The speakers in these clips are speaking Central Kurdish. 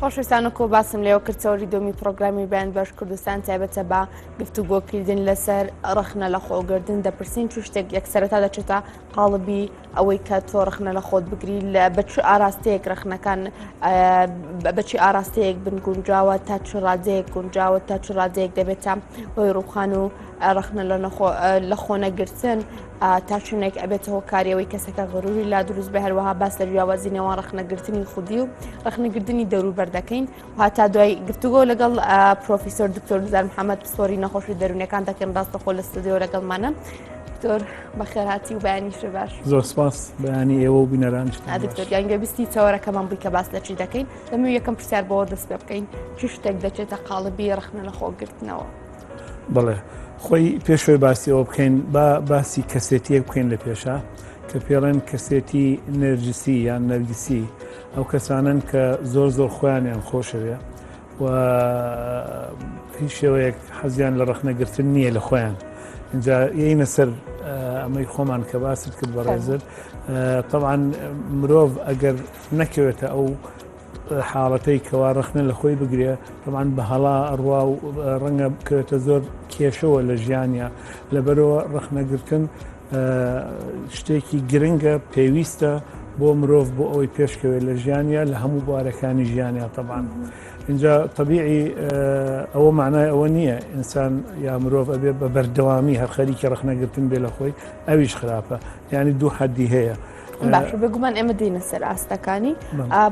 خۆشەویستانە باسم لێەوە کردەوەری دومی پرۆگرامی بەیان بەش کوردستان تایبەتە بە گفتوگۆکردن لەسەر ڕخنە لە خۆگردن دەپرسین چ شتێک یەکسەرەتا دەچێتە قاڵبی ئەوەی کە تۆ ڕخنە لە خۆت بگری لە بەچ ئاراستەیەک ڕخنەکان بەچی ئاراستەیەک بنگونجاوە تا چ ڕادەیەک گونجاوە تا چ ڕادەیەک دەبێتە بۆی ڕووخان و ڕخنە لە خۆنەگرتن تا چونێک ئەبێتە هۆکاریەوەی کەسەکە غەروری لا دروست بە هەروەها باس لە جیاوازینەوە ڕخنەگرتنی خودی و ڕخنەگرتنی دەوروبەر دەکەین و هاتا دوای گفتوگۆ لەگەڵ پرۆفیسۆر دکتۆر نزار محەممەد پسپۆری نەخۆشی دەرونیەکان دەکەن ڕاستەخۆ لە ستودیۆ لەگەڵمانە دکتۆر بەخێرهاتی و بەیانیش باش. زۆر سپاس بەیانی ئێوە و بینەران دکتۆر گەنگەبیستی چاوەڕەکەمان بووی کە باس لە چی دەکەین دەمەوێت یەکەم پرسیار بەوە دەست پێ بکەین چ شتێک دەچێتە قاڵبی ڕخنە لە خۆگرتنەوە. بڵێ خۆی پێشوەی باسیەوە بکەین با باسی کەسێتیەک بکەین لە پێشە کە پێڵێن کەسێتی نەرجسی یان نەرگسی ئەو کەسانن کە زۆر خۆیانیان خۆشەوێ و هیچ شێوەیەک حەزیان لە ڕخنەگرتن نییە لە خۆیان اینجا یەینە سەر ئەمەی خۆمان کە باست کرد بە ڕێزت طبعاً مرۆڤ ئەگەر نەکەوێتە ئەو حاڵەتەی کەوا ڕخنە لە خۆی بگرێ طبعاً بە هەڵا ئەڕوا و ڕەنگە بکەوێتە زۆر کێشەوە لە ژیانیا لەبەرەوە ڕخنەگرتن شتێکی گرنگە پێویستە بۆ مرۆڤ بۆ ئەوەی پێشکەوێت لە ژیانیا لە هەموو بوارەکانی ژیانیا طبعاً اینجا طبیعی ئەوە معنای ئەوە نییە ئینسان یا مرۆڤ ئەبێ بە بەردەوامی هەر خەریکە ڕخنەگرتن بێ لە خۆی ئەویش خراپە یعنی دوو حەدی هەیە. باش بگومان ئێمە دێنە سەر ئاستەکانی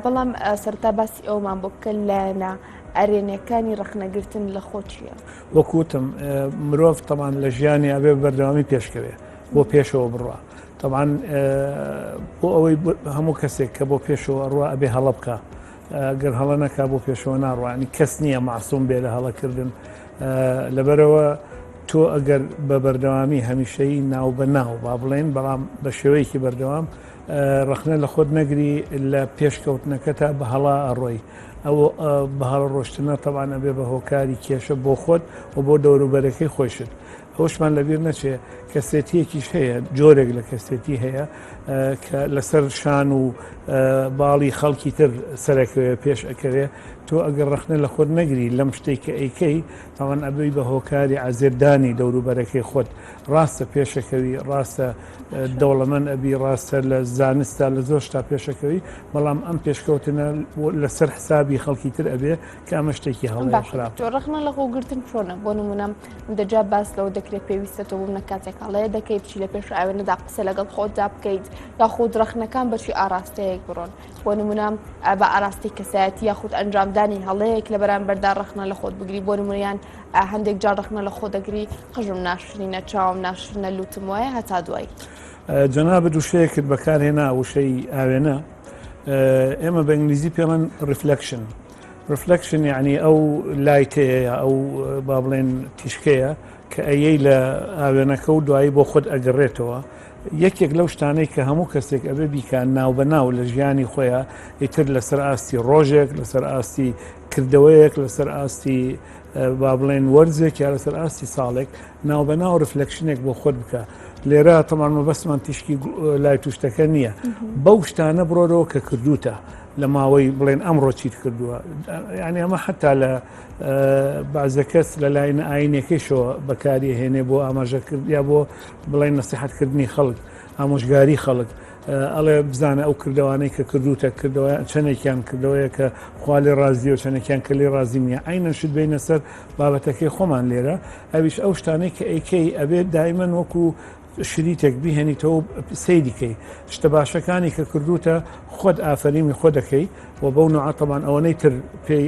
بەڵام سەرتا باسی ئەومان بۆ بکە لەنا ئەرێنەکانی ڕخنەگرتن لە خۆ چییە؟ وەکوتم مرۆڤ تەمان لە ژیانی ئەبێ بەردەوامی پێشکەوێ بۆ پێشەوە بڕوە طبعاً بۆ ئەوەی هەموو کەسێک کە بۆ پێشەوە ڕوە ئەبێ هەڵە بکە گەر هەڵە نەکا بۆ پێشەوە ناڕوانی کەس نییە معسووم بێ لە هەڵەکردن لەبەرەوە تۆ ئەگەر بە بەردەوامی هەمیشەی ناو بە ناو با بڵێن بەڵام بە شێوەیەکی بەردەوام ڕخنە لە خۆت نەگری لە پێشکەوتنەکەتا بە هەڵا ئەڕۆی ئەو بە هەڵە ڕۆشتنە تەوانە بێ بە هۆکاری کێشە بۆ خۆت و بۆ دەوروبەرەکەی خۆشت ئەوشمان لەبیر نەچێ کەسێتیەکیش هەیە جۆرێک لە کەسێتی هەیە کە لەسەر شان و باڵی خەڵکی تر سەرەکەوێ پێش ئەکەوێ تۆ ئەگەر ڕخنە لە خۆت نەگری لەم شتێک کە ئەیکەی تاوان ئەبێی بە هۆکاری عزیردانی دەوروبەرەکەی خۆت ڕاستە پێشەکەوی ڕاستە دەوڵەمەند ئەبی ڕاستە لە زانستا لە زۆر شتا پێشەکەوی بەڵام ئەم پێشکەوتنە لەسەر حسابی خەڵکی تر ئەبێ کە ئەمە شتێکی هەڵی خراپ. تۆ ڕخنە لە خۆگرتن چۆنە بۆ نمونەم دەجا باس لەوە دەکرێت پێویستە تۆ بوومە کاتێک هەڵەیە دەکەیت بچی لە پێش ئاوێنەدا قسە لەگەڵ خۆتدا بکەیت یاخود ڕخنەکان بەچی ئاراستەیەک بڕۆن بۆ نمونەم بە ئاراستی کەسایەتی یاخود ئەنجامدانی هەڵەیەک لە بەرامبەردا ڕخنە لە خۆت بگری بۆ نمونیان هەندێک جار ڕخنە لە خۆ دەگری قژم ناشرینە چاوم ناشرینە لوتم وایە هەتا دوای. جەنابەت وشەیەکت بەکارهێنا وشەی ئاوێنە ئێمە بە ئینگلیزی پێڵەن ریفلەکشن یعنی ئەو لایتەیە ئەو با بڵێن تیشکەیە کە ئەیەی لە ئاوێنەکە و دوایی بۆ خۆت ئەگەڕێتەوە یەکێک لەو شتانەی کە هەموو کەسێک ئەبێ بیکە ناو بە ناو لە ژیانی خۆیان ئیتر لەسەر ئاستی ڕۆژێک لەسەر ئاستی کردەوەیەک لەسەر ئاستی با بڵێن وەرزێک یا لەسەر ئاستی ساڵێک ناو بە ناو ریفلەکشنێک بۆ خۆت بکە لێرە تەمان مەبەستمان تیشکی لای توشتەکە نییە بەو شتانە بڕۆرەوە کە کردوتە لە ماوەی بڵێن ئەمڕۆ چیت کردووە یعنی ئەمە حتا لە بەعزە کەس لە لایەنە ئاینەکەیشەوە بەکاری هێنێ بۆ ئاماژەکرد یا بۆ بڵێن نەسیحەتکردنی خەڵک ئامۆژگاری خەڵک ئەڵێ بزانە ئەو کردوانەی کە کردوتە کردەوە چەندێکیان کردەوەیە کە خوالی ڕازی و چەندێکیان کە لێ ڕازی نییە ئاینەن شت بینە سەر بابەتەکەی خۆمان لێرە ئەویش ئەو شتانەی کە ئەیکەی ئەبێت دایمەن وەکو شریتێک بیهێنیتەوە سەیریکەی شتە باشەکانی کە کردوتە خۆت ئافرینی خۆ دەکەی و بەو نوعاتەمان ئەوەنەی تر پێی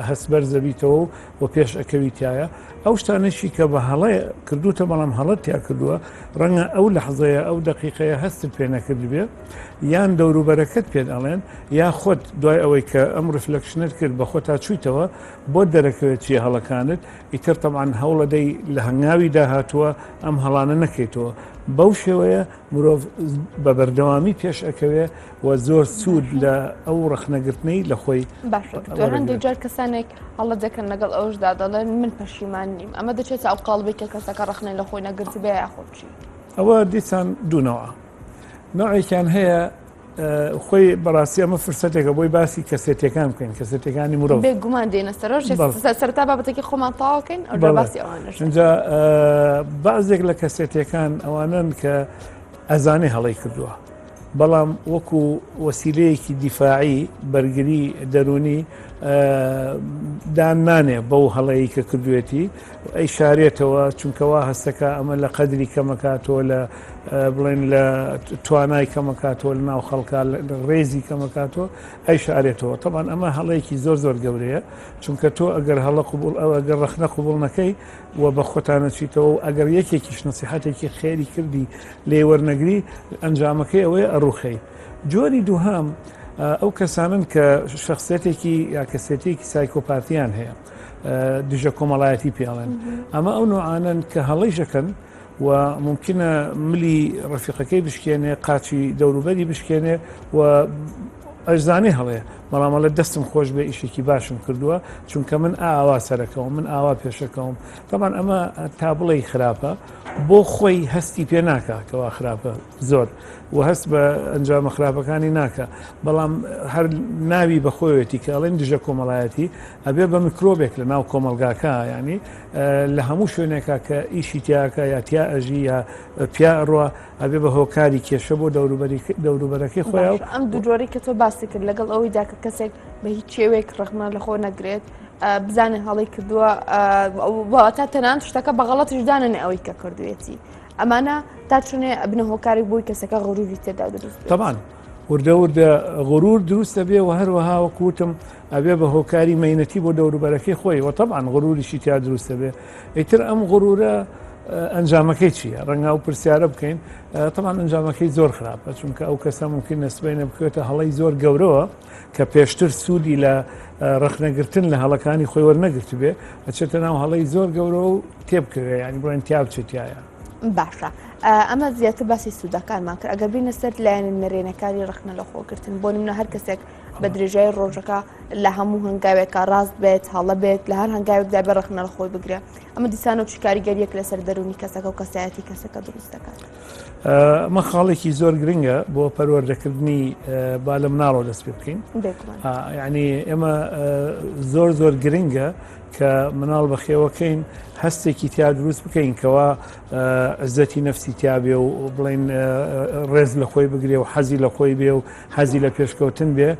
هەسبەر زەبیتەوە و پێش ئەکەویتایە ئەو شتانەشی کە بە هەڵەیە کردوتە بەڵام هەڵەت تیا کردووە ڕەنگە ئەو لەحزەیە ئەو دەقیقەیە هەستت پێ نەکرد بێ یان دەوروبەرەکەت پێت ئەڵێن یا خۆت دوای ئەوەی کە ئەم ریفلەکشنت کرد بە خۆتا چوویتەوە بۆ دەرەکەوێت چیە هەڵەکانت ئیتر تەمان هەوڵەدەی لە هەنگاوی داهاتووە ئەم هەڵانە نەکەیتەوە بەو شێوەیە مرۆڤ بە بەردەوامی پێش ئەکەوێ و زۆر سوود لە ئەو ڕخنەگرتنەی لە خۆی هەندێک جار کەسانێک هەڵە دەکەن لەگەڵ ئەوشدا دەڵێن من پەشیمان نیم ئەمە دەچێت ئەو قاڵبێک کە کەسەکە ڕخنەی لە خۆی نەگرت بێ یاخۆ چی ئەوە دیسان دوونەوە نوعێکیان هەیە خۆی بەڕاستی ئەمە فرسەتێکە بۆی باسی کەسێتەکان بکەین کەسێتەکانی مرۆڤ بێگومان دێنە سەرۆژ سەرتا بابەتێکی خۆمان تاواکەین ئەو باسی ئەوانش اینجا بەعزێک لە کەسێتەکان ئەوانن کە ئەزانێ هەڵی کردووە بەڵام وەکو وەسیلەیەکی دیفاعی بەرگری دەرونی دان نانێ بەو هەڵەیە کە کردوێتی ئەی شارێتەوە چونکەوا هەستەکە ئەمە لە قەدری کەمەکاتەوە لە بڵێن لە توانای کەمەکاتەوە لە ناو خەڵکە ڕێزی کەمەکاتەوە ئەی شارێتەوە طبعاً ئەمە هەڵەیەکی زۆر زۆر گەورەیە چونکە تۆ ئەگەر هەڵە قبول ئەو ئەگەر ڕەخنە قبول نەکەی و بە خۆتانە چیتەوە و ئەگەر یەکێکیش نەسیحەتێکی خێری کردی لێ وەرنەگری ئەنجامەکەی ئەوەیە ئەڕوخەی جۆری دووهام ئەو کەسانن کە شخصێتێکی یا کەسێتێکی سایکۆپاتیان هەیە دژە کۆمەڵایەتی پێڵێن ئەمە ئەو نوعانن کە هەڵەیژەکەن و ممکنە ملی ڕفیقەکەی بشکێنێ قاچی دەوروبەری بشکێنێ و ئەجزانێ هەڵەیە بەڵامە لە دەستم خۆش بێ ئیشێکی باشم کردووە چونکە من ئاوا سەرەکەوم من ئاوا پێشەکەوم طبعاً ئەمە تا بڵێ خراپە بۆ خۆی هەستی پێ ناکە کەوا خراپە زۆر و هەست بە ئەنجامە خراپەکانی ناکە بەڵام هەر ناوی بەخۆیەتی کە ئەڵێن دژە کۆمەڵایەتی ئەبێ بە میکرۆبێک لە ناو کۆمەلگاکە ینی لە هەموو شوێنێکە کە ئیشی تیاکە یا تیا ئەژی یا پیا ڕوە ئەبێ بە هۆکاری کێشە بۆ دەوروبەرەکەی خۆیان ئەم دوو جۆری کە تۆ باسی کرد لەگەڵ ئەوەی داکە کەسێک بە هیچ شێوەیەک ڕخنە لە خۆ نەگرێت بزانێ هەڵی کردووە تا تەنان شتەکە بەغەڵەتیشدانێ ئەوەی کە کردوێتی ئەمانە تا چونێ ئەبنە هۆکاری بۆی کەسەکە غەروری تێدا دروست طبعاً وردە غرور دروستە بێ و هەروەها وەکوتم ئەبێ بە هۆکاری مەینەتی بۆ دەوروبەرەکەی خۆی و طبعاً غروریشی تیا دروستە بێ ئیتر ئەم غرورە ئەنجامەکەی چییە ڕەنگا و پرسیارە بکەین طبعاً ئەنجامەکەی زۆر خراپە چونکە ئەو کەسە ممکن نسبەینە بکوێتە هەڵی زۆر گەورەوە کە پێشتر سوودی لە ڕخنەگرتن لە هەڵەکانی خۆی وەرنەگرت بێ ئەچێتە ناو هەڵی زۆر گەورە و تێبکرێ ینی بڵێن تیا بچێتایە باشە ئەمە زیاتر باسی سوودەکانمان کرد ئەگەر بینە سەر لایەن نەرێنەکانی ڕخنە لە خۆگرتن بۆ نمونە هەر کەسێک بە درێژای ڕۆژەکە لە هەموو هەنگاوێکە ڕاست بێت هەڵە بێت لە هەر هەنگاوێکدا بە ڕخنە لە خۆی بگرێت ئەمە دیسانە و کاریگەریەک لەسەر دەرونی کەسەکە و کەسایەتی کەسەکە دروست دەکات ئەمە خاڵێکی زۆر گرنگە بۆ پەروەردەکردنی با لە مناڵەوە دەست پێ بکەین یعنی ئێمە زۆر زۆر گرنگە کە مناڵ بەخێوەکەین هەستێکی تیا دروست بکەین کەوا عزەتی نەفسی تیابێ و بڵین ڕێز لە خۆی بگرێ و حەزی لە خۆی بێ و حەزی لە پێشکەوتن بێ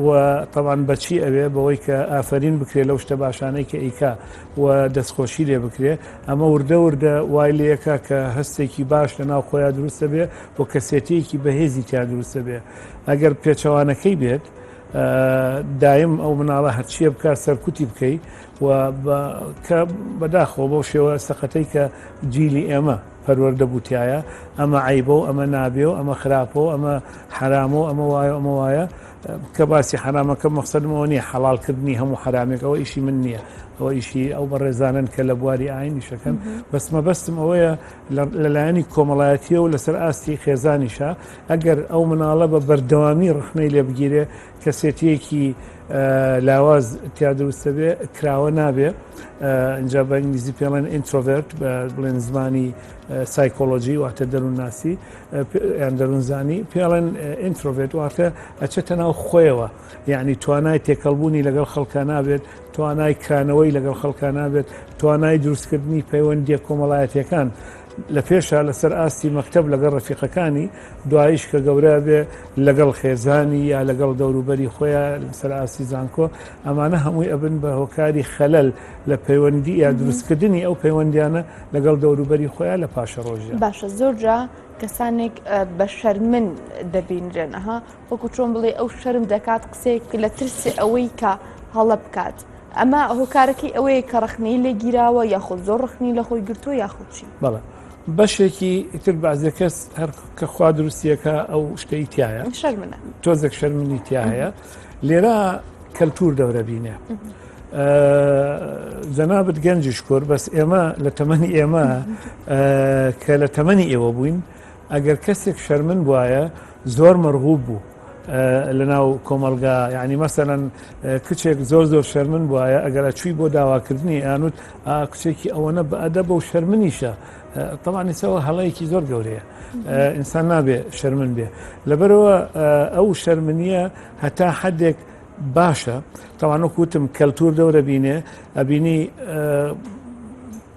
و طبعاً بەچی ئەوێ بەوەی کە ئافرین بکرێ لەو شتە باشانەی کە ئیکا و دەستخۆشی لێ بکرێ ئەمە وردە وای لەیەکە کە هەستێکی باش لە ناو خۆیان دروستە بێ بۆ کەسێتەیەکی بەهێزی تیا دروستە بێ ئەگەر پێچەوانەکەی بێت دایم ئەو مناڵە هەرچیە بکات سەرکوتی بکەیت و کە بەداخەوە بەو شێوە سەقەتەی کە جیلی ئێمە پەروەردە بوتایە ئەمە عیبە و ئەمە نابێ و ئەمە خراپە و ئەمە حرامە و ئەمە وایە ئەمە وایە کە باسی حرامەکە مەقسەدمەوە نییە حەڵالکردنی هەموو حرامێک ئەوە ئیشی من نییە ئەوە ئیشی ئەو بەڕێزانن کە لە بواری ئاینیشەکەن بەسمە بەستم ئەوەیە لەلایەنی کۆمەڵایەتیە و لەسەر ئاستی خێزانیشە ئەگەر ئەو مناڵە بە بەردەوامی ڕخنەی لێ بگیرێ کەسێتەیەکی لاواز تیا دروستە بێ کراوە نابێ اینجا بە ئینگلیزی پێڵێن ئینترۆڤێرت بڵێن زمانی سایکۆلۆژی واتە دەروونناسی یان دەروونزانی پێڵێن ئینترۆڤێت واتە ئەچێتە ناو خۆیەوە یعنی توانای تێکەڵبوونی لەگەڵ خەڵکە نابێت توانای کرانەوەی لەگەڵ خەڵکە نابێت توانای دروستکردنی پەیوەندیە کۆمەڵایەتیەکان لە پێشە لەسەر ئاستی مەکتەب لەگەڵ ڕەفیقەکانی دوایش کە گەورە بێ لەگەڵ خێزانی یا لەگەڵ دەوروبەری خۆیان لەسەر ئاستی زانکۆ ئەمانە هەمووی ئەبن بە هۆکاری خەلەل لە پەیوەندی یا دروستکردنی ئەو پەیوەندیانە لەگەڵ دەوروبەری خۆیان لە پاشە ڕۆژیان باشە زۆرجا کەسانێک بە شەرمن دەبینرێنەها وەکو چۆن بڵێ ئەو شەرم دەکات قسێک لە ترسی ئەوەی کە هەڵە بکات ئەمە هۆکارەکەی ئەوەیە کە ڕخنەی لێ گیراوە یاخود زۆر ڕخنی لە خۆی گرتووە یاخودچی بەڵێ بەشێکی ئیتر بەعزێ کەس هەر کە خوا دروستیەکە ئەو شتەی تایە شەرمنە تۆزێک شەرمنی تیا هەیە لێرە کەلتور دەورە بینێ جەنابەت گەنجیش کورد بەس ئێمە لە تەمەنی ئێمە کە لە تەمەنی ئێوە بووین ئەگەر کەسێک شەرمن بواە زۆر مەرغوب بوو لە ناو کۆمەلگا یعنی مەسەرەن کچێک زۆر زۆر شەرمن بواە ئەگەر چووی بۆ داواکردنی ئانوت کچێکی ئەوەنە بە ئەدەبە و شەرمنیشە طبعا ئیسەوە هەڵەیەکی زۆر گەورەیە ئینسان نابێ شەرمن بێ لەبەرەوە ئەو شەرمنیە هەتا حدێک باشە تاوان وەکوتم کەلتور دەورە بینێ ئەبینی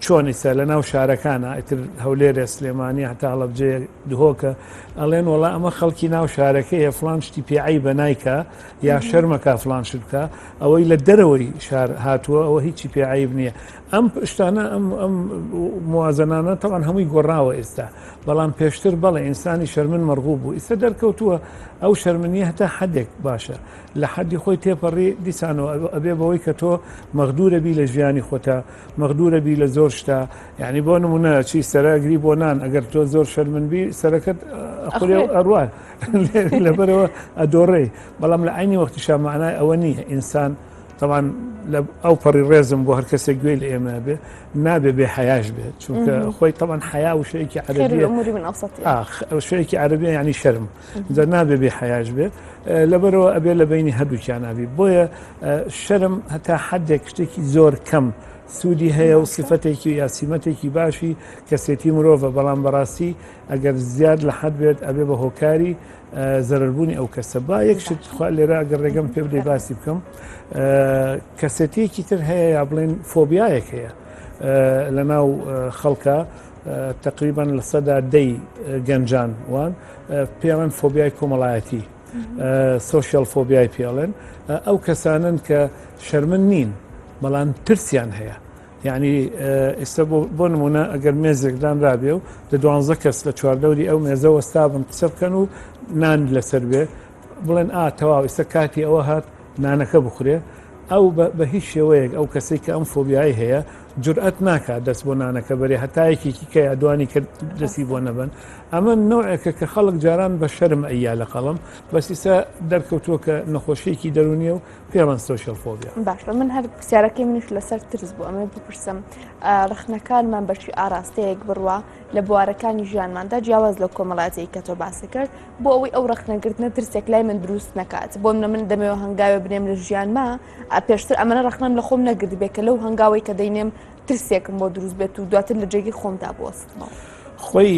چۆنیسە لە ناو شارەکانە ئیتر هەولێرە سلێمانی هەتا هەڵەبجێ دهۆکە ئەڵێن وڵا ئەمە خەڵکی ناو شارەکەیە فلان شتی پێعی بەنایکە یا شەرمەکە فلان شت بکە ئەوەی لە دەرەوەی شار هاتووە ئەوە هیچی پێعیب نییە ئەم شتانە ئەم موازنانە تەوان هەمووی گۆڕاوە ئێستا بەڵام پێشتر بەڵێ ئینسانی شەرمن مەرغوب بوو ئیستا دەرکەوتووە ئەو شەرمنیە هەتا حدێک باشە لە حدی خۆی تێپەڕی دیسانەوە ئەبێ بەوەی کە تۆ مەغدورە بی لە ژیانی خۆتە مەغدورە بی لە زۆر شتا یعنی بۆ نمونە چی سەرگری بۆ نان ئەگەر تۆ زۆر شەرمن بی سەرەکەت ئەخورێ ئەڕوان لەبەرەوە ئەدۆڕێ بەڵام لە عینی وەختیشا معنای ئەوە نییە ئینسان طبعا ئەو پەڕی ڕێزم بۆ هەر کەسێک گوێی لە ئێمە بێ نابێ بێ حیاش بێت چونکە خۆی طبعا حیا و شەیەکی عەرەبیە شەیەکی عەرەبیە یعنی شەرم جا نابێ بێ حیاش بێ لەبەرەوە ئەبێ لە بینی هەردووکیان نابی بۆیە شەرم هەتا حدێک شتێکی زۆر کەم سوودی هەیە و سیفەتێکی یا سیمەتێکی باشی کەسێتی مرۆڤە بەڵام بەڕاستی ئەگەر زیاد لە حەد بێت ئەبێ بە هۆکاری زەرەربوونی ئەو کەسە با یەک شت لێرە ئەگەر ڕێگەم پێ بدەی باسی بکەم کەسێتیەکی تر هەیە یا بڵێن فۆبیایەک هەیە لە ناو خەڵکە تقریبان لە سەدا دەی گەنجان وان پێڵێن فۆبیای کۆمەڵایەتی سۆشیال فۆبیای پێڵێن ئەو کەسانن کە شەرمن نین بەڵام ترسیان هەیە یعنی ئێستا بۆ نمونە ئەگەر مێزێکدان رابێ و لە 12 کەس لە چواردەوری ئەو مێزە وەستا بن قسە بکەن و نان لەسەر بێ بڵێن تەواو ئێستا کاتی ئەوە هات نانەکە بخورێ ئەو بە هیچ شێوەیەک ئەو کەسێک کە ئەم فۆبیایی هەیە جورئەت ناکات دەست بۆ نانەکە بەرێ هەتایەکێکی کە یادوانی کرد دەستی بۆ نەبن ئەمە نوعێکە کە خەڵک جاران بە شەرم ئەییا لە قەڵم بەسیسە دەرکەوتووە کە نەخۆشیێکی دەرونیە و پێڵەن سۆشیال فۆبیا باش من هەر پرسیارەکەی منیش لەسەر ترس بوو ئەمە بپرسم ڕخنەکانمان بەشی ئاراستەیەک بڕوە لە بوارەکانی ژیانماندا جیاواز لە کۆمەڵایەتی کە تۆ باسی کرد بۆ ئەوەی ئەو ڕخنەگرتنە ترسێک لای من دروست نکات بۆ من دەمەوە هەنگاوێ بنێم لە ژیانما پێشتر ئەمەە ڕخنم لە خۆم نەگرت بێ کە لەو هەنگاوی کە دەینێم ترسێکم بۆ دروست بێت و دواتر لە جێگی خۆمدا بوەستمەوە خۆی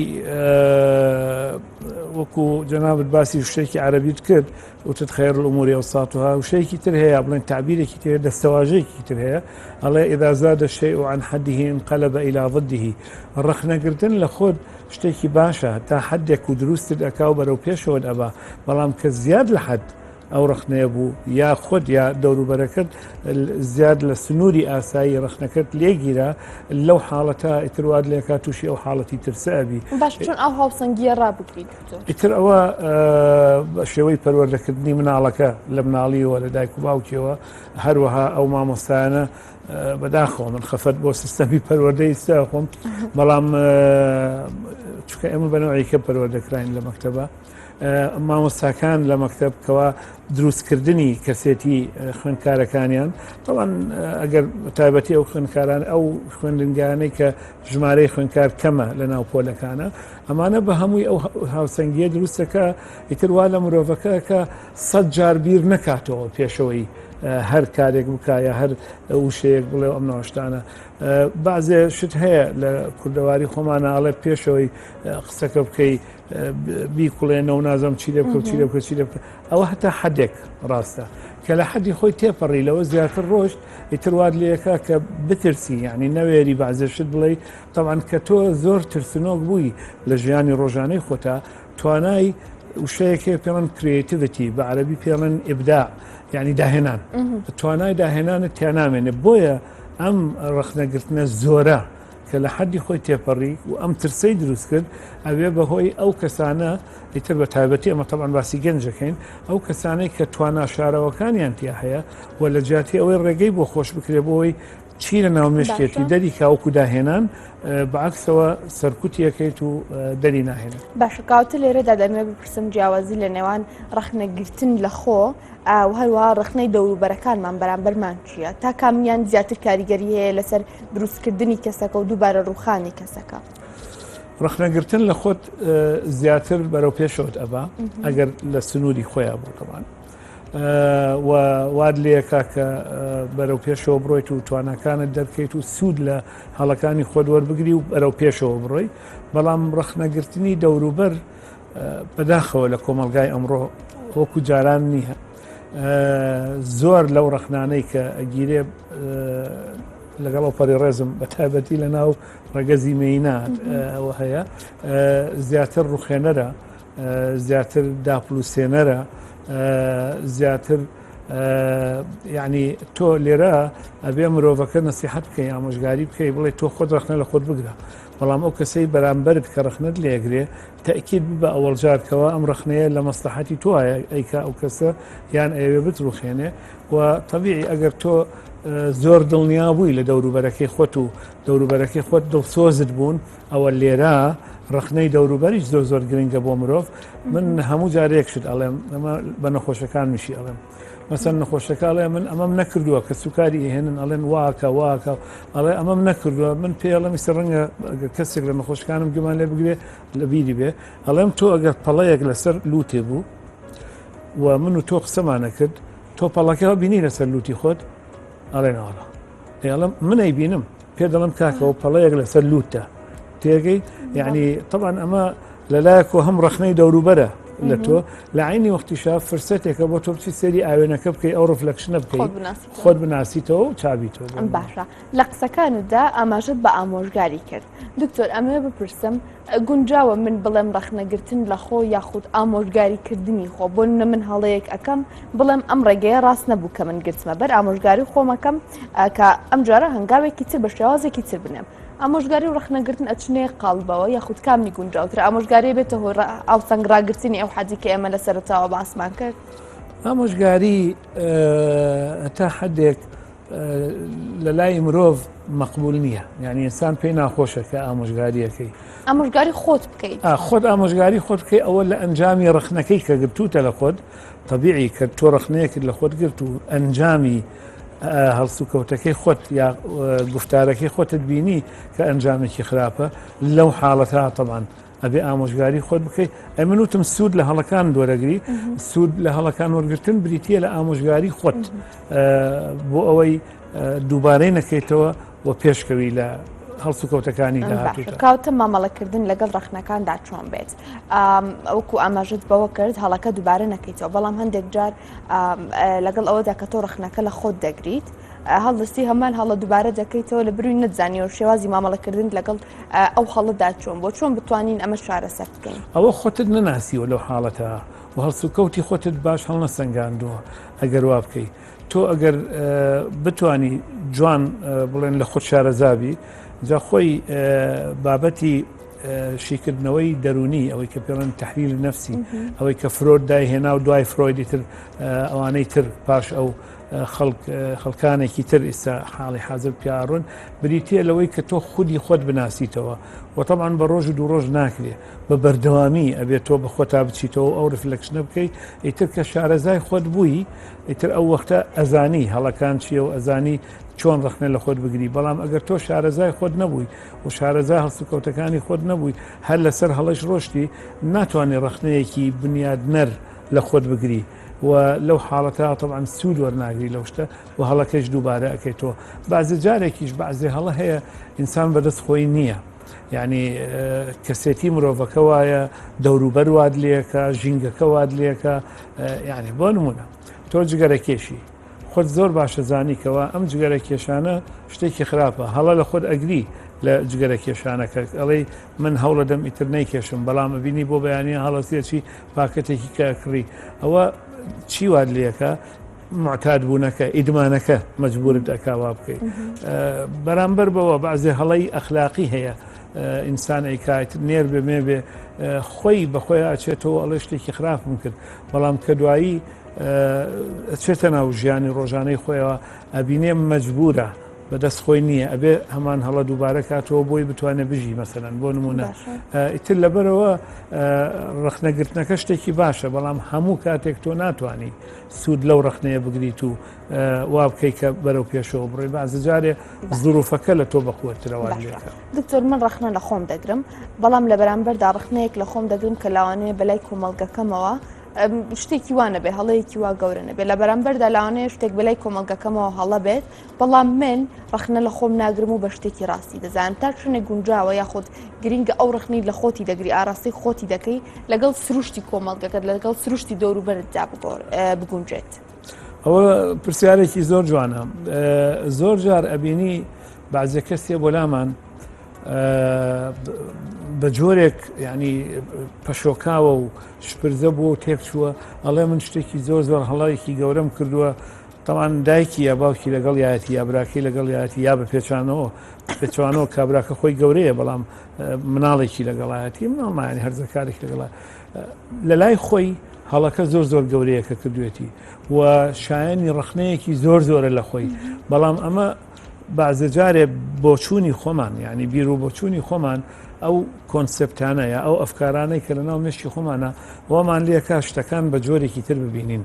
وەکو جەنابەت باسی شتێکی عەرەبیت کرد وتت خەیر الأمور أوساطها وشەیەکی تر هەیە بڵێن تعبیرێکی تر دەستەواژەیەکی تر هەیە ئەڵێ إذا زاد الشيء عن حده انقلب إلى ضده ڕخنەگرتن لە خۆت شتێکی باشە تا حدێک و دروستت ئەکا و بەرەو پێشەوە ئەبا بەڵام کە زیاد لە حد ئەو ڕخنەیە بوو یا خۆت یا دەوروبەرەکەت زیاد لە سنووری ئاسایی ڕخنەکەت لێگیرە لەو حاڵەتە ئیترواد لێکا تووشی ئەو حاڵەتی ترسەبی باش چۆن ئەو هاوسەنگیە ڕابگریت ئیتر ئەوە شێوەی پەروەردەکردنی مناڵەکە لە مناڵیەوە لە دایک و باوکیەوە هەروەها ئەو مامۆستایانە بەداخەوە من خەفەت بۆ سیستەمی پەروەردەی ستا خۆم بەڵام چکە ئێمە بەنەوەیکە پەروەردەکراین لە مەکتەبە مامۆستاکان لە مەکتەبکەوە دروستکردنی کەسێتی خوێندکارەکانیان طبعاً ئەگەر تایبەتی ئەو خوێندکاران ئەو خوێندنگانەی کە ژمارەی خوێندکار کەمە لە ناو پۆلەکانە ئەمانە بە هەمووی ئەو هاوسەنگیە دروستەکە ئیتر وا لە مرۆڤەکە کە 100 جار بیر نەکاتەوە پێشەوەی هەر کارێک بکە یا هەر وشەیەک بڵێ ئەم ناوەشتانە بەعزێ شت هەیە لە کوردەواری خۆمانەڵێ پێشەوەی قسەکە بکەی بیکوڵێنە و نازەم چی لێ بکە چی لێ بکە چی لێ بکە ئەوە هەتا حدێک ڕاستە کە لە حەدی خۆی تێپەڕی لەوە زیاتر ڕۆژ ئیتر واد لێەکە کە بترسی یعنی نەوێری بەعزێشت بڵێ طبعاً کە تۆ زۆر ترسنۆک بووی لە ژیانی ڕۆژانەی خۆتا توانای وشەیەکێ پێڵەن کرێتیڤەتی بە عەرەبی پێڵەن ئیبداع یعنی داهێنان توانای داهێنانت تیانامێنێ بۆیە ئەم ڕخنەگرتنە زۆرە کە لە حەدی خۆی تێپەڕی و ئەم ترسەی دروست کرد ئەوێ بەهۆی ئەو کەسانە ئیتر بە تایبەتی ئەمە تەبعاً باسی گەنجەکەین ئەو کەسانەی کە توانا شارەوەکانیان تیا هەیە و لە جیاتی ئەوەی ڕێگەی بۆ خۆش بکرێ بۆەوەی چی لە ناو مشتێتی دەری کاوکو داهێنان بەعکسەوە سەرکوتیەکەیت و دەری ناهێنێت باشە کاوتە لێرەدا دەمێ بپرسم جیاوازی لە نێوان ڕخنەگرتن لە خۆ و هەروەها ڕخنەی دەوروبەرەکانمان بەرامبەرمان چییە تا کامیان زیاتر کاریگەری هەیە لەسەر دروستکردنی کەسەکە و دووبارە ڕوخانی کەسەکە ڕخنەگرتن لە خۆت زیاتر بەرەو پێشەوت ئەبا ئەگەر لە سنووری خۆیان بوو طبعاً واد لێکا کە بەرەو پێشەوە بڕۆیت و توانەکانت دەرکەیت و سوود لە هەڵەکانی خۆت وەربگری و بەرەو پێشەوە بڕۆی. بەڵام ڕەخنەگرتنی دەوروبەر بەداخەوە لە کۆمەلگای ئەمڕۆ وەکو جاران نییە. زۆر لەو ڕەخنانەی کە ئەگیرێ لەگەڵ پەری ڕێزم بە تایبەتی لە ناو ڕەگەزی مەینات ئەوە هەیە، زیاتر ڕوخێنەرە، زیاتر داپلوسێنەرە، زیاتر یعنی تۆ لێرە ئەبێ مرۆڤەکە نەسیحەت بکەی، ئامۆژگاری بکەی، بڵێ تۆ خۆت ڕەخنە لە خۆت بگرە. بەڵام ئەو کەسەی بەرامبەرت کە ڕەخنت لێگرێ تەئکید بە ئەوەڵجارکەوە ئەم ڕەخنەیە لە مەسلحەتی تۆیە ئەیکا ئەو کەسە یان ئەوێ بتڕوخێنێ. و طبیعی ئەگەر تۆ زۆر دڵنیا بووی لە دەوروبەرەکەی خۆت و دەوروبەرەکەی خۆت دڵسۆزت بوون، ئەوە لێرە ڕەخنەی دەوروبەریش زۆر گرنگە بۆ مرۆڤ. من هەموو جارێکشت ئەڵێم، ئەمە بە نەخۆشەکان میشی ئەڵێم، مەسەن نەخۆشەکەڵێ من ئەمەم نەکردووە کە سوکاری هێنن ئەڵێن واکە ئەڵێ ئەمەم نەکردووە. من پێڵەمی سەرڕەنگە کەسێک لە نەخۆشەکانم گومان لێ بگرێ لە بیری بێ، ئەڵێم تۆ ئەگەر پەڵەیەک لەسەر لوتێ بوو و من و تۆ قسەمانە کرد، تۆ پەڵەکەەوە بینی لەسەر لوتی خۆت؟ ئەڵێنەوەڵە ئەڵم منەی بینم، پێ دەڵم کاکەەوە پەڵەیەک لەسەر لوتە تێگەی. یعنی طبعا ئەمە لەلایەک و هەم ڕەخنەی دەوروبەرە لە تۆ لە عینی وەختیشا فرسەتێکە بۆ تۆ بچی سەری ئاوێنەکە بکەی، ئەو ڕفلەکشنە بکەی، خۆت بناسیتەوە و چابیتەوە. باشە، لە قسەکانتدا ئاماژت بە ئامۆژگاری کرد. دکتۆر ئەمێ بپرسم، گونجاوە من بڵێم ڕەخنەگرتن لە خۆ یاخود ئامۆژگاریکردنی خۆ بۆ من هەڵەیەک ئەەکەم بڵێم ئەم ڕێگەیە ڕاست نەبوو کە من گرتمە بەر ئامۆژگاری خۆمەکەم کە ئەم جارە هەنگاوێکی تر بە شێوازێکی تر بنێم. ئامۆژگاری و ڕەخنەگرتن ئەچنەیە قاڵبەوە یاخود کامی گونجاوتر ئامۆژگاری بێتە هۆ ئەو سەنگڕاگرتنی ئەو حەدی کە ئێمە لە سەرەتاوە باسمان کرد؟ ئامۆژگاری تا حدێک لە لای مرۆڤ مەقبول نییە، یعنی ئینسان پێی ناخۆشە کە ئامۆژگاریەکەی ئامۆژگاری خۆت بکەیت، خۆت ئامۆژگاری خۆت بکەی. ئەوە لە ئەنجامی ڕەخنەکەی کە گرتوتە لە خۆت طبیعی کە تۆ ڕەخنەیەکت لە خۆت گرت و ئەنجامی هەڵسوکەوتەکەی خۆت یا گفتارەکەی خۆتت بینی کە ئەنجامێکی خراپە، لەو حاڵەتە طبعاً ئەبێ ئامۆژگاری خۆت بکەیت. ئەمن وتم سوود لە هەڵەکان وەرەگری، سوود لە هەڵەکان وەرگرتن بریتە لە ئامۆژگاری خۆت بۆ ئەوەی دووبارەی نەکەیتەوە و پێشکەوی لە هەڵسوکەوتەکانی داهاتووتە. کاوتە مامەڵەکردن لەگەڵ ڕەخنەکاندا چۆن بێت؟ ئەوکو ئاماژت بەوە کرد هەڵەکە دووبارە نەکەیتەوە، بەڵام هەندێک جار لەگەڵ ئەوەدا کە تۆ ڕەخنەکە لە خۆت دەگریت هەڵدەستی هەمان هەڵە دووبارە دەکەیتەوە لە بروی نەتزانانی و شێوازی مامەڵەکردن لەگەڵ ئەو هەڵەدا چۆن بۆ چۆن بتوانین ئەمە چارەسەر بکەین؟ ئەوە خۆتت نەناسیوە لەو حاڵەتە و هەڵسوکەوتی خۆتت باش هەڵنەسەنگاندووە. ئەگەر وا بکەی تۆ ئەگەر بتانی جوان بڵێن لە خۆت شارەزابی جا خۆی بابەتی شیکردنەوەی دەرونی ئەوەی کە پێڵێن تەحلیل نەفسی، ئەوەی کە فرۆد داهێنا و دوای فرۆیدی تر ئەوانەی تر پاش ئەو خەڵکانێکی تر ئێستا حاڵی حاضر پیاڕۆن بریتە لەوەی کە تۆ خودی خۆت بناسیتەوە و طبعاً بە ڕۆژ و دوو ڕۆژ ناکرێ، بە بەردەوامی ئەبێت تۆ بە خۆتا بچیتەوە ئەو ڕفلەکشنە بکەیت. ئیتر کە شارەزای خۆت بووی ئیتر ئەو وەختە ئەزانی هەڵەکان چییە و ئەزانی چۆن ڕەخنە لە خۆت بگری. بەڵام ئەگەر تۆ شارەزای خۆت نەبووی و شارەزای هەڵسوکەوتەکانی خۆت نەبووی هەر لەسەر هەڵەش ڕۆشتی ناتوانێت ڕەخنەیەکی بنیادنەر لە خۆت بگری و لەو حاڵەتە طبعاً سوود وەرناگری لەو شتە و هەڵەکەش دووبارە ئەەکەیتەوە. بازی جارێکیش بەعزێ هەڵە هەیە ئینسان بەدەست خۆی نییە، یعنی کەسێتی مرۆڤەکە وایە، دەوروبەر واد لێەکە، ژینگەکە واد لێەکە. یعنی بۆ نمونە تۆ جگەرە کێشی خۆت زۆر باشە زانیکەوە ئەم جگەرە کێشانە شتێکی خراپە، هەڵە لە خۆت ئەگری لە جگەرە کێشانەکە ئەڵێ من هەوڵە دەم ئیتر نەیکێشم، بەڵام ئەبینی بۆ بەیانە هەڵەسیەکی پاکەتێکی کەکڕی. ئەوە چی واد لێەکە؟ معتاد بوونەکە، ئیدمانەکە مەجبورت ئەکاوا بکەیت. بەرامبەر بەوە بەعزێ هەڵەی ئەخلاقی هەیە ئینسان ئەیکات نێر بێ بێ خۆی بەخۆی ئاچێتەوە ئەڵێ شتێکی خراپم کرد، بەڵام کە دوایی چێتە ناو ژیانی ڕۆژانەی خۆیەوە ئەبینێ مەجبورە بەدەست خۆی نییە، ئەبێ هەمان هەڵە دووبارە کاتەوە بۆی بتوانێت بژی مەسەلەن بۆ نمونە. ئیتر لەبەرەوە ڕەخنەگرتنەکە شتێکی باشە، بەڵام هەموو کاتێک تۆ ناتوانانی سوود لەو ڕەخنەیە بگریت و وا بکەی کە بەرەو پێشەوە بڕێ. بەعزە جارێ زروفەکە لە تۆ بەخوەترەوە لێکە. دکتۆر من ڕەخنە لە خۆم دەگرم، بەڵام لە بەرامبەردا ڕەخنەیەک لە خۆم دەگرم کە لاوانەیە بەلای کۆمەڵگەکەمەوە شتێکی وانە بێ هەڵەیەکی وا گەورە نەبێت لە بەرامبەردا لەوانەیە شتێک بەلای کۆمەلگەکەمەوە هەڵە بێت بەڵام من ڕخنە لە خۆم ناگرم و بە شتێکی ڕاستی دەزانم تا شوێنێک گونجاوە یاخود گرینگە ئەو ڕخنی لە خۆتی دەگری ئاراستی خۆتی دەکەی لەگەڵ سروشتی کۆمەلگەکەت لەگەڵ سروشتی دەوروبەرت جا بگونجێت. ئەوە پرسیارێکی زۆر جوانە. زۆر جار ئەبینی بەعزێ کەسێ بۆ لامان بە جۆرێک ینی پەشۆکاوە و شپرزە بووە و تێک چووە ئەڵێ من شتێکی زۆر زۆر هەڵایەکی گەورەم کردووە تەمان دایکی یا باوکی لەگەڵ یاەتی یا براکەی لەگەڵ یاەتی یا بە پێچوانەوە کابراکە خۆی گەورەیە بەڵام مناڵێکی لەگەڵایەتی مناڵمایانی هەرزەکارێک لەگەڵ لە لای خۆی هەڵەکە زۆر زۆر گەورەیەکە کردوێتی و شایەنی ڕخنەیەکی زۆر زۆرە لە خۆی بەڵام ئەمە بازجارێ بۆچوونی خۆمان یعنی بیر و بۆچوونی خۆمان ئەو کۆنسپتانەیە ئەو ئەفکارانەی کە لە ناو مشتی خۆمانە وەمان لێکە شتەکان بە جۆرێکی تر ببینین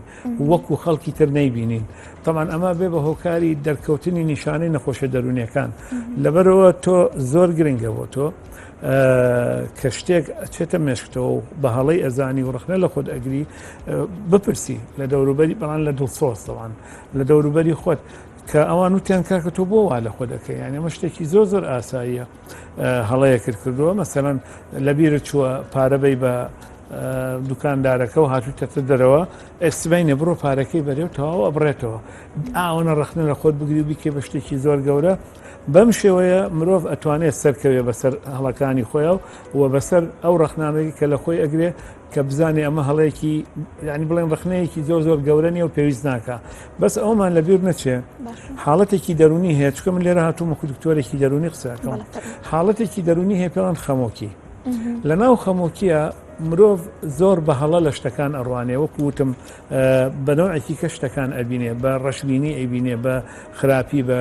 وەکو خەڵکی تر نەیبینین تەمان ئەمە بێ بە هۆکاری دەرکەوتنی نیشانەی نەخۆشە دەرونیەکان لەبەرەوە تۆ زۆر گرنگە بۆ تۆ کە شتێک چێتە مێشکتەوە و بە هەڵەی ئەزانی و ڕخنە لە خۆت ئەگری بپرسی لە دەوروبەری بەڵان لە دڵسۆستەوان لە دەوروبەری خۆت کە ئەوان وتیان کاکە تۆ بۆ وا لە خۆ دەکەی یانە ئەمە شتێکی زۆر زۆر ئاساییە هەڵەیە کردووە مەسەلەن لەبیرە چووە پارەبەی بە دوکاندارەکە و هاتووتەتە دەرەوە ئەسبینە بڕۆ پارەکەی بەرێ و تەواو ئەبڕێتەوە ئاوەنە ڕخنە لە خۆت بگری و بیکێ بە شتێکی زۆر گەورە بەم شێوەیە مرۆڤ ئەتوانێت سەرکەوێ بەسەر هەڵەکانی خۆیە و بەسەر ئەو ڕخنانەی کە لە خۆی ئەگرێ کە بزانێ ئەمە هەڵەیەکی ینی بڵێن ڕخنەیەکی زۆر زۆر گەورە نیە و پێویست ناکە بەس ئەومان لەبیر نەچێ حاڵەتێکی دەرونی هەیە چکە من لێرە هاتوومە دکتۆرێکی دەرونی قسەکەم حاڵەتێکی دەرونی هەیە پێڵەن خەمۆکی لە ناو خەمۆکیە مرۆڤ زۆر بە هەڵە لە شتەکان ئەڕوانێ وەکو وتم بە نەوعێکی کە شتەکان ئەبینێ بە ڕەشبینی ئەیبینێ بە خراپی بە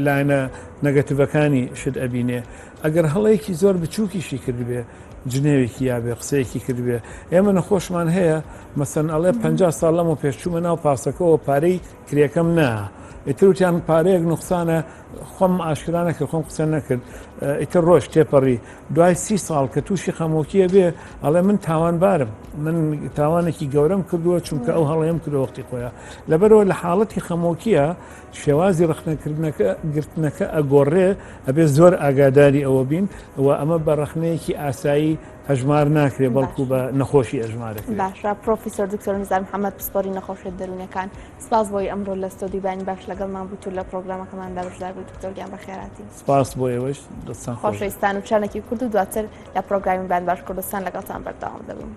لاینە نەگەتیڤەکانی شت ئەبینێ ئەگەر هەڵەیەکی زۆر بچووکیشی کردبێ جنێوێکی یابێ قسەیەکی کردبێ ئێمە نەخۆشمان هەیە مەسەن ئەڵێ 50 ساڵ لەم و پێشچوومە ناو پاسەکەەوە پارەی کرێکەم نا ئیتروتیان پارەیەک نوقسانە خۆم ئاشکرانە کە خۆم قسە نەکرد ئیتر ڕۆژ تێپەڕی دوای 30 ساڵ کە تووشی خەمۆکیە بێ ئەڵێ من تاوانبارم من تاوانێکی گەورەم کردووە چونکە ئەو هەڵەیەم کردو وەختی خۆیە لەبەرەوە لە حاڵەتی خەمۆکیە شێوازی ڕخنەکردنەکە ئەگۆڕێ ئەبێ زۆر ئاگاداری ئەوە بین و ئەمە بە ڕخنەیەکی ئاسایی هەژمار ناکرێ بەڵکو بە نەخۆشی ئەژمارەکە باشە پرۆفیسۆر دکتۆر نزار محەممەد پسپۆری نەخۆشیە دەرونەکان سپاس بۆی ئەمڕۆ لە ستۆدیبانی باش لەگەڵمان بوو لە پرۆگرامەکەماندا بەشدار بوو دکتۆرگیان بەخێراتی سپاس بۆ ئێوەش دەستان خۆشەویستان و چانێکی کورد و دواتر لە پرۆگرامی بان باش کوردستان لەگەڵتان بەردەوام دەبم.